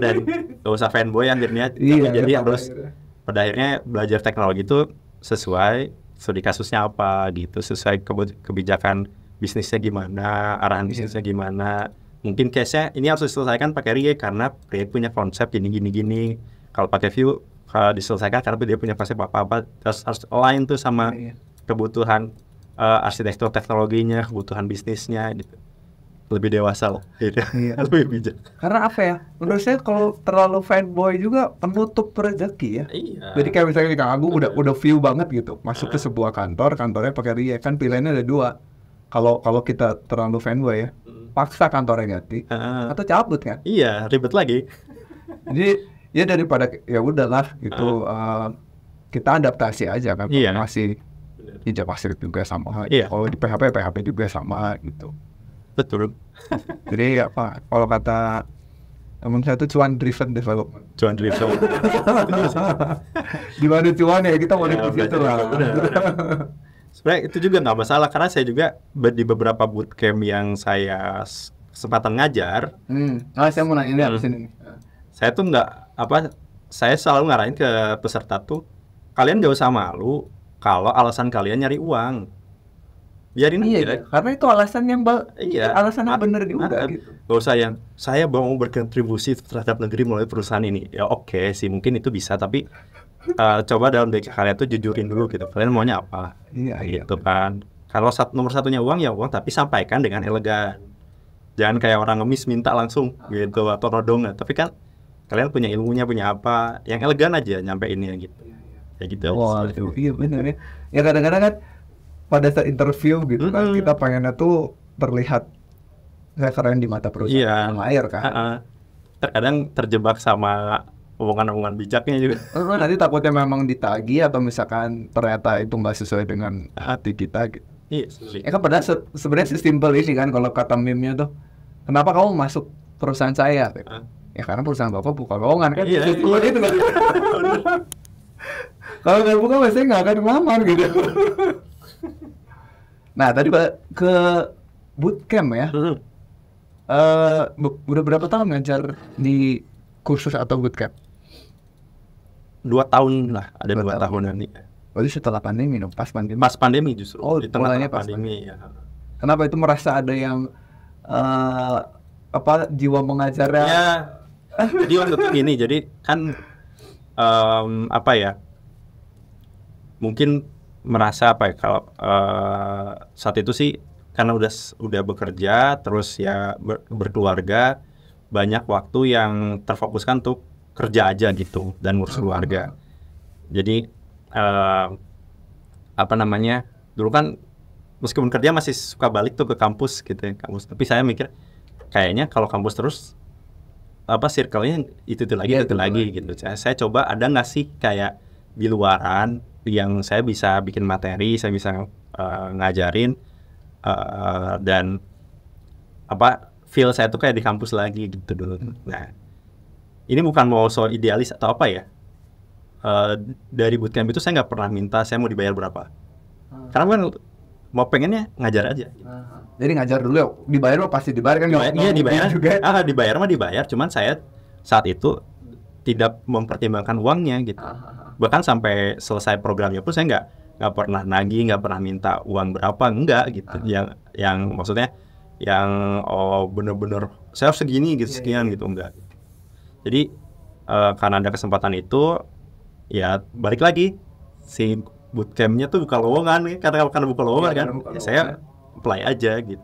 dan gak usah fanboy akhirnya. Jadi harus pada akhirnya belajar teknologi itu sesuai studi kasusnya apa gitu, sesuai kebijakan bisnisnya gimana, arahan bisnisnya gimana. Mungkin case-nya ini harus diselesaikan pakai React karena React punya konsep gini. Kalau pakai Vue kalau diselesaikan karena dia punya konsep apa-apa, terus harus align tuh sama kebutuhan arsitektur teknologinya, kebutuhan bisnisnya gitu. Lebih dewasa lah, lebih bijak. Karena apa ya? Menurut saya kalau terlalu fanboy juga penutup rezeki ya. Jadi kayak misalnya Kang Agung udah Vue banget gitu, masuk ke sebuah kantornya pakai React, kan pilihannya ada 2. Kalau kita terlalu fanboy ya, paksa kantornya ganti atau cabut kan? Iya, ribet lagi. Jadi ya daripada ya udahlah gitu, kita adaptasi aja kan. Masih JavaScript juga sama. Kalau di PHP juga sama gitu. Betul. Jadi kalau kata teman saya itu cuan driven development. Gimana cuan ya kita mau di situ lah. Sebenarnya itu juga nggak masalah karena saya juga di beberapa bootcamp yang saya kesempatan ngajar. Saya mau nanya ini habis ini. Saya tuh saya selalu ngarahin ke peserta tuh, kalian nggak usah malu kalau alasan kalian nyari uang. Biarin aja. Karena itu alasan yang alasan yang benar juga gitu. Gak usah yang saya mau berkontribusi terhadap negeri melalui perusahaan ini. Ya oke sih, mungkin itu bisa, tapi coba dalam diri kalian tuh jujurin dulu gitu. Kalian maunya apa? Gitu kan. Kalau nomor satunya uang ya uang, tapi sampaikan dengan elegan. Jangan kayak orang ngemis minta langsung gitu atau nodong. Tapi kan kalian punya ilmunya, punya apa? Yang elegan aja nyampeinnya gitu. Ya gitu. Wah, iya benar ya. Ya kadang-kadang kan pada saat interview gitu kan kita pengennya tuh terlihat keren di mata perusahaan air kan. Terkadang terjebak sama omongan-omongan bijaknya juga. Nanti takutnya memang ditagi atau misalkan ternyata itu nggak sesuai dengan hati kita gitu. Iya. Kan padahal sebenarnya simpel ini kan kalau kata meme-nya tuh, kenapa kamu masuk perusahaan saya? Ya karena perusahaan bapak buka lowongan kan. Iya. Itu kan. Kalau nggak buka pasti nggak akan ngelamar gitu. Nah tadi ke bootcamp ya. Udah berapa tahun ngajar di kursus atau bootcamp? 2 tahun lah, ada 2 tahun nanti. Berarti setelah pandemi dong, pas pandemi. Pas pandemi justru. Oh, di tengah mulainya pas pandemi ya. Kenapa itu merasa ada yang jiwa mengajarnya? Ya, jadi waktu itu gini, jadi kan mungkin merasa kalau saat itu sih karena udah bekerja terus ya berkeluarga, banyak waktu yang terfokuskan untuk kerja aja gitu dan ngurus keluarga. Jadi dulu kan meskipun kerja masih suka balik tuh ke kampus gitu ya, tapi saya mikir kayaknya kalau kampus terus circle-nya itu lagi gitu. Saya coba ada nggak sih kayak di luaran yang saya bisa bikin materi, saya bisa ngajarin dan feel saya tuh kayak di kampus lagi gitu dulu. Nah, ini bukan mau soal idealis atau apa ya. Dari bootcamp itu saya nggak pernah minta saya mau dibayar berapa. Karena kan mau pengennya ngajar aja. Jadi ngajar dulu ya, dibayar mah pasti dibayar kan? Iya dibayar juga. Dibayar mah dibayar, cuman saya saat itu tidak mempertimbangkan uangnya gitu. Bahkan sampai selesai programnya pun saya nggak pernah nagih, nggak pernah minta uang berapa, enggak gitu. Yang maksudnya yang bener-bener saya harus segini gitu, sekian gitu, enggak. Jadi karena ada kesempatan itu, ya balik lagi si bootcampnya tuh buka lowongan, karena buka lowongan kan, saya apply aja gitu.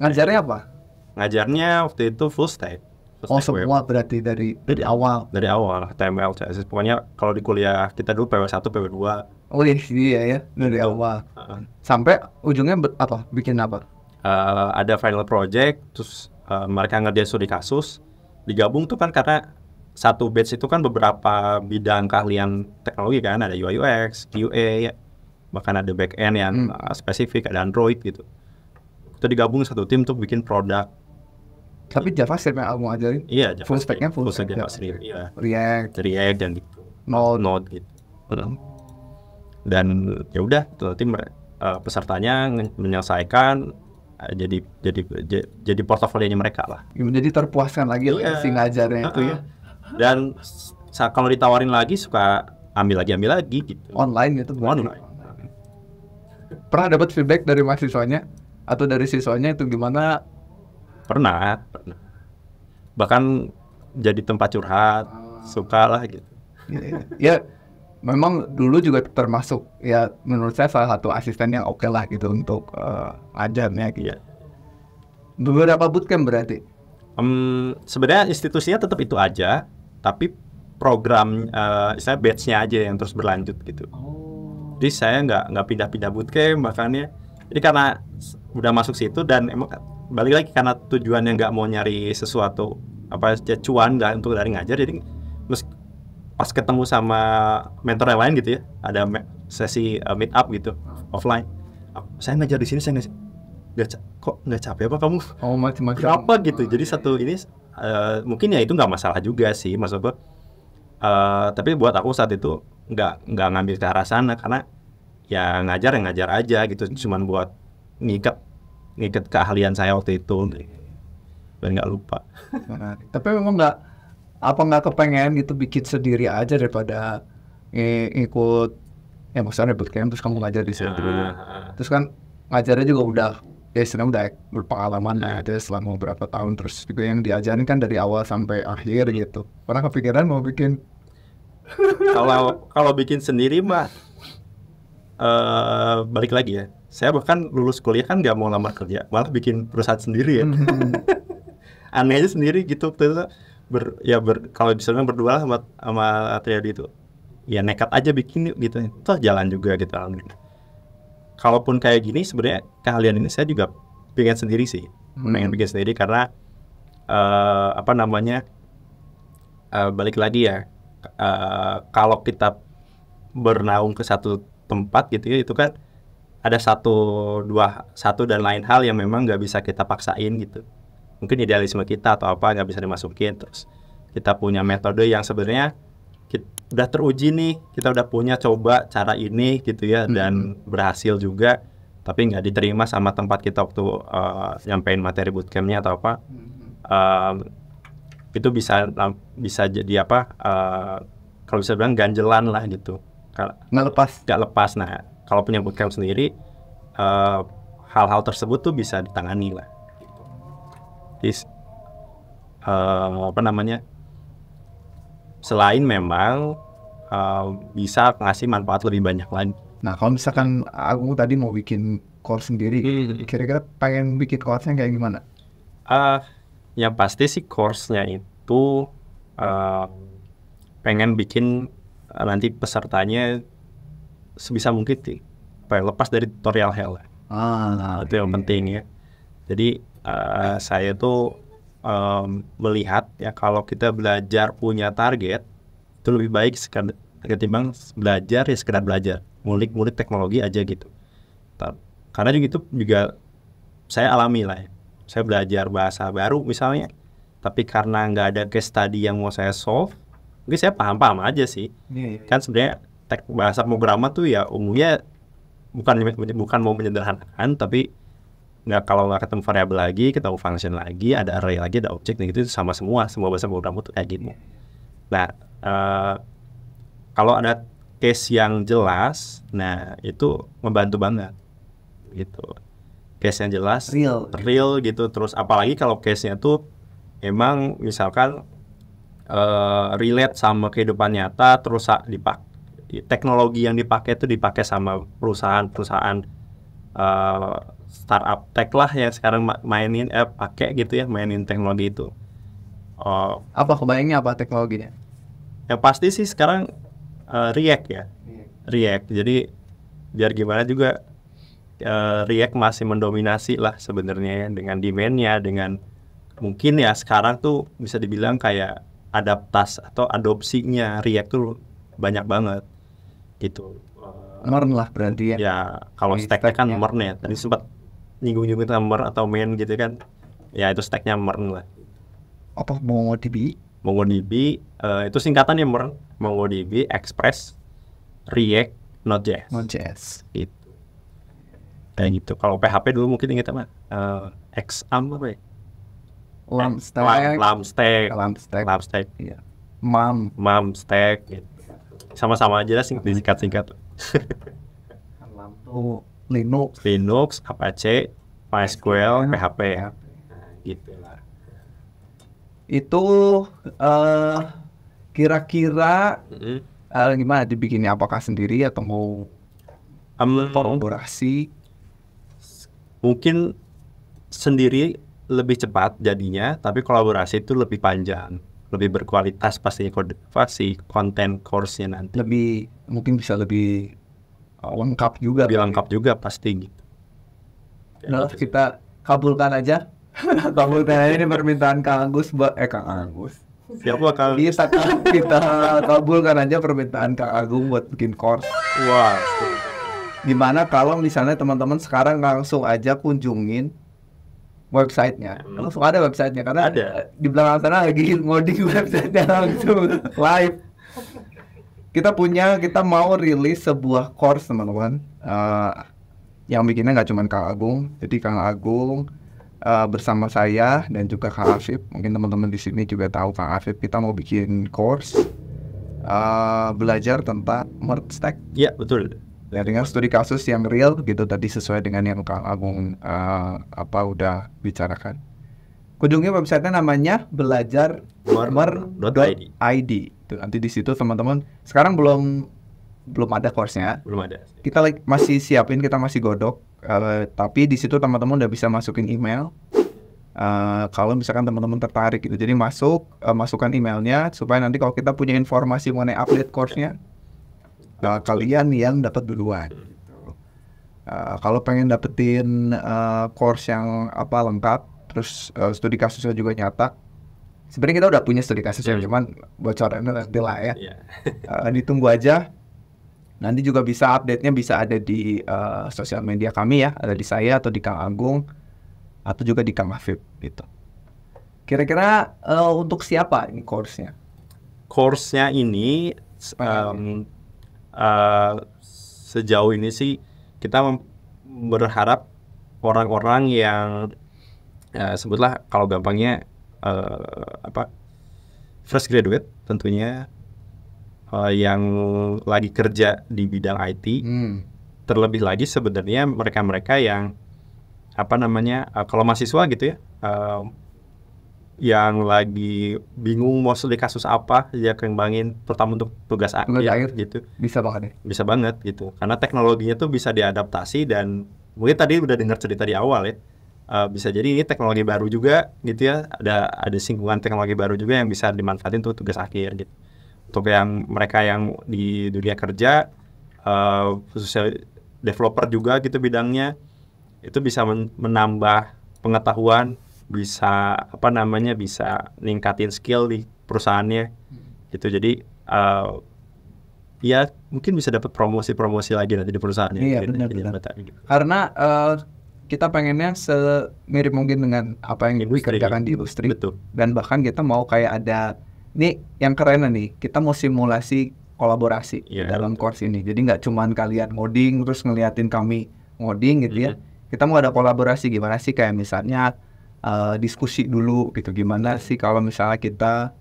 Ngajarnya apa? Ngajarnya waktu itu full stack. Semua berarti dari awal. Dari awal, HTML, CSS. Pokoknya kalau di kuliah kita dulu PW1, PW2. Oh iya ya, dari awal. Sampai ujungnya bikin apa? Ada final project, terus mereka ngerjain studi kasus. Digabung tuh kan karena satu batch itu kan beberapa bidang keahlian teknologi kan, ada UI UX, QA, bahkan ada back end yang spesifik, ada Android gitu. Itu digabung satu tim untuk bikin produk. Tapi JavaScript yang aku ngajarin? Iya, full stack-nya full stack JavaScript. Iya. React dan gitu. Node gitu. Dan ya udah, tim pesertanya menyelesaikan jadi portofolionya mereka lah. Jadi terpuaskan lagi si ngajarnya itu ya. Dan kalau ditawarin lagi suka ambil lagi gitu. Online gitu. Online. Pernah dapat feedback dari mahasiswanya atau dari siswanya itu gimana? Pernah. Bahkan jadi tempat curhat, suka lah gitu. Ya, memang dulu juga termasuk ya menurut saya salah satu asisten yang oke lah gitu untuk ajarnya gitu. Beberapa bootcamp berarti? Sebenarnya institusinya tetap itu aja, tapi program saya batch-nya aja yang terus berlanjut gitu. Jadi saya nggak pindah-pindah bootcamp bahkannya. Jadi karena udah masuk situ dan emang balik lagi karena tujuannya nggak mau nyari sesuatu cuan nggak untuk dari ngajar, jadi pas ketemu sama mentor yang lain gitu ya, ada sesi meet up gitu offline, saya ngajar di sini saya nggak capek apa kamu? Macam-macam apa gitu. Jadi satu ini mungkin ya itu nggak masalah juga sih maksud gue, tapi buat aku saat itu nggak ngambil ke arah sana karena ya ngajar aja gitu, cuman buat ngikat keahlian saya waktu itu dan nggak lupa. Tapi memang nggak kepengen gitu bikin sendiri aja daripada ikut ya maksudnya bootcamp terus kamu ngajar di sini dulu. Terus kan ngajarnya juga udah berpengalaman lah ada selama beberapa tahun, terus juga yang diajarin kan dari awal sampai akhir gitu. Pernah kepikiran mau bikin? Kalau bikin sendiri mah balik lagi ya, saya bahkan lulus kuliah kan nggak mau lamar kerja, malah bikin perusahaan sendiri ya. Aneh aja sendiri gitu. Kalau misalnya berdua sama Triadi itu ya nekat aja bikin gitu, toh jalan juga gitu. Kalaupun kayak gini sebenarnya keahlian ini saya juga pengen sendiri sih, pengen bikin sendiri karena balik lagi ya, kalau kita bernaung ke satu tempat gitu ya, itu kan ada satu dan lain hal yang memang nggak bisa kita paksain gitu. Mungkin idealisme kita atau apa nggak bisa dimasukin. Terus kita punya metode yang sebenarnya udah teruji nih, kita udah punya coba cara ini gitu ya, dan berhasil juga, tapi nggak diterima sama tempat kita waktu nyampein materi bootcampnya atau apa. Itu bisa jadi apa, kalau bisa bilang ganjelan lah gitu, nggak lepas. Nah kalau punya bootcamp sendiri, hal-hal tersebut tuh bisa ditangani lah gitu. Jadi apa namanya, selain memang bisa ngasih manfaat lebih banyak lagi. Nah, kalau misalkan aku tadi mau bikin course sendiri, kira-kira pengen bikin course-nya kayak gimana? Yang pasti sih course-nya itu pengen bikin nanti pesertanya sebisa mungkin lepas dari tutorial hell. Itu yang penting ya. Jadi saya tuh melihat ya, kalau kita belajar punya target itu lebih baik ketimbang belajar ya sekedar belajar, ngulik teknologi aja gitu. Karena itu juga saya alami lah ya. Saya belajar bahasa baru misalnya, tapi karena nggak ada case study yang mau saya solve, mungkin saya paham aja sih. Kan sebenarnya bahasa pemrograman tuh ya umumnya bukan mau menyederhanakan, tapi kalau nggak ketemu variabel lagi, ketemu function lagi, ada array lagi, ada objek, gitu sama semua bahasa pemrograman tuh kayak gitu. Nah kalau ada case yang jelas, nah itu membantu banget gitu. Case yang jelas, real gitu. Terus apalagi kalau case-nya tuh emang misalkan relate sama kehidupan nyata, terus teknologi yang dipakai itu dipakai sama perusahaan startup tech lah yang sekarang pakai gitu ya, mainin teknologi itu. Apa kebayangnya apa teknologinya? Yang pasti sih sekarang React ya. React. Jadi biar gimana juga React masih mendominasi lah sebenarnya ya, dengan demand-nya, dengan mungkin ya sekarang tuh bisa dibilang kayak adopsinya React tuh banyak banget gitu. Mern lah berarti ya. Ya kalau stack-nya kan Mern ya. Tadi sempat nyinggung-nyinggung Mern atau main gitu kan. Ya itu stack-nya Mern lah. Apa MongoDB? MongoDB itu singkatannya Mern. MongoDB, Express, React, Node.js. Gitu. Kayak gitu. Kalau PHP dulu mungkin ingat apa? XAMPP apa ya? Lamstack. Iya. Mamstack gitu. Sama-sama aja lah disingkat-singkat. Linux, Apache, MySQL, PHP gitu lah. Itu kira-kira gimana dibikinnya? Apakah sendiri atau mau kolaborasi? Mungkin sendiri lebih cepat jadinya, tapi kolaborasi itu lebih panjang, lebih berkualitas pastinya konten course-nya nanti. Mungkin bisa lebih lengkap juga. Lebih lengkap juga pasti gitu. Nah, kita kabulkan aja. Kabulkan aja ini permintaan Kang Agus buat Kang Agus. Siapa Kang? Kita kabulkan aja permintaan Kang Agung buat bikin course. Wah. Gimana kalau misalnya teman-teman sekarang langsung aja kunjungin websitenya? Langsung ada websitenya karena ada. Di belakang sana lagi ngoding websitenya langsung live. Kita mau rilis sebuah course teman-teman. Yang bikinnya nggak cuma Kang Agung, jadi Kang Agung bersama saya dan juga Kang Afif. Mungkin teman-teman di sini juga tahu Kang Afif. Kita mau bikin course belajar tentang Merge. Iya betul. Ya, dengan studi kasus yang real gitu tadi sesuai dengan yang Kang Agung udah bicarakan. Kunjungi websitenya namanya belajar.mer.id. Nanti di situ teman-teman sekarang belum ada course-nya. Belum ada. Kita masih siapin, kita masih godok. Tapi di situ teman-teman udah bisa masukin email. Kalau misalkan teman-teman tertarik gitu. Jadi masukkan emailnya supaya nanti kalau kita punya informasi mengenai update course-nya, kalian yang dapat duluan. Kalau pengen dapetin course yang lengkap, terus studi kasusnya juga nyata, sebenarnya kita udah punya studi kasus ya, cuman bocorannya nanti lah ya. Iya. Ditunggu aja. Nanti juga bisa update-nya bisa ada di sosial media kami ya, ada di saya atau di Kang Agung atau juga di Kang Afif gitu. Kira-kira untuk siapa ini course-nya? Course-nya ini sejauh ini sih kita berharap orang-orang yang sebutlah kalau gampangnya fresh graduate tentunya, yang lagi kerja di bidang IT. Terlebih lagi sebenarnya mereka-mereka yang kalau mahasiswa gitu ya, yang lagi bingung mau studi kasus apa ya, kembangin pertama untuk tugas akhir gitu. Bisa banget ya? Bisa banget gitu, karena teknologinya tuh bisa diadaptasi, dan mungkin tadi udah dengar cerita di awal ya, bisa jadi ini teknologi baru juga gitu ya, ada singgungan teknologi baru juga yang bisa dimanfaatin untuk tugas akhir gitu. Untuk yang mereka yang di dunia kerja, khususnya developer juga gitu bidangnya, itu bisa menambah pengetahuan, bisa bisa ningkatin skill di perusahaannya gitu. Jadi ya mungkin bisa dapat promosi lagi nanti di perusahaannya. Iya, benar. Karena kita pengennya semirip mungkin dengan apa yang dikerjakan di industri. Betul. Dan bahkan kita mau kayak ada, ini yang keren nih, kita mau simulasi kolaborasi dalam course ini. Jadi nggak cuman kalian ngoding terus ngeliatin kami ngoding gitu ya. Kita mau ada kolaborasi, gimana sih kayak misalnya diskusi dulu gitu, gimana sih kalau misalnya kita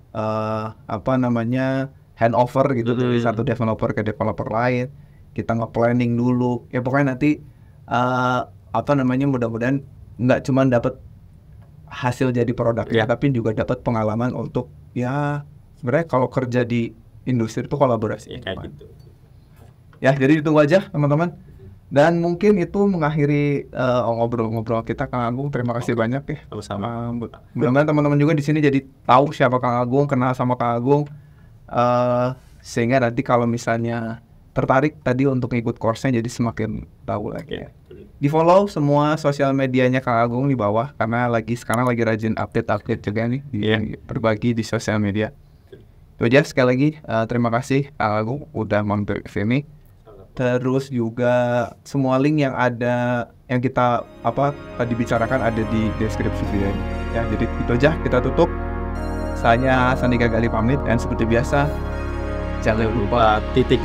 handover gitu dari satu developer ke developer lain, kita nge-planning dulu ya, pokoknya nanti mudah-mudahan nggak cuma dapat hasil jadi produk tapi juga dapat pengalaman untuk ya sebenarnya kalau kerja di industri itu kolaborasi kayak gitu ya. Jadi ditunggu aja teman-teman. Dan mungkin itu mengakhiri ngobrol-ngobrol kita, Kang Agung. Terima kasih banyak ya. Sama-sama. Mudah-mudahan teman-teman juga di sini jadi tahu siapa Kang Agung, kenal sama Kang Agung, sehingga nanti kalau misalnya tertarik tadi untuk ikut course-nya jadi semakin tahu lagi ya. Di follow semua sosial medianya Kang Agung di bawah, karena sekarang lagi rajin update juga nih berbagi di sosial media. Itu aja, sekali lagi terima kasih Kang Agung udah mampir ke sini. Terus juga semua link yang ada yang kita tadi bicarakan ada di deskripsi video ini ya. Jadi itu aja, kita tutup. Saya Sandi Gagali pamit, dan seperti biasa jangan lupa titik.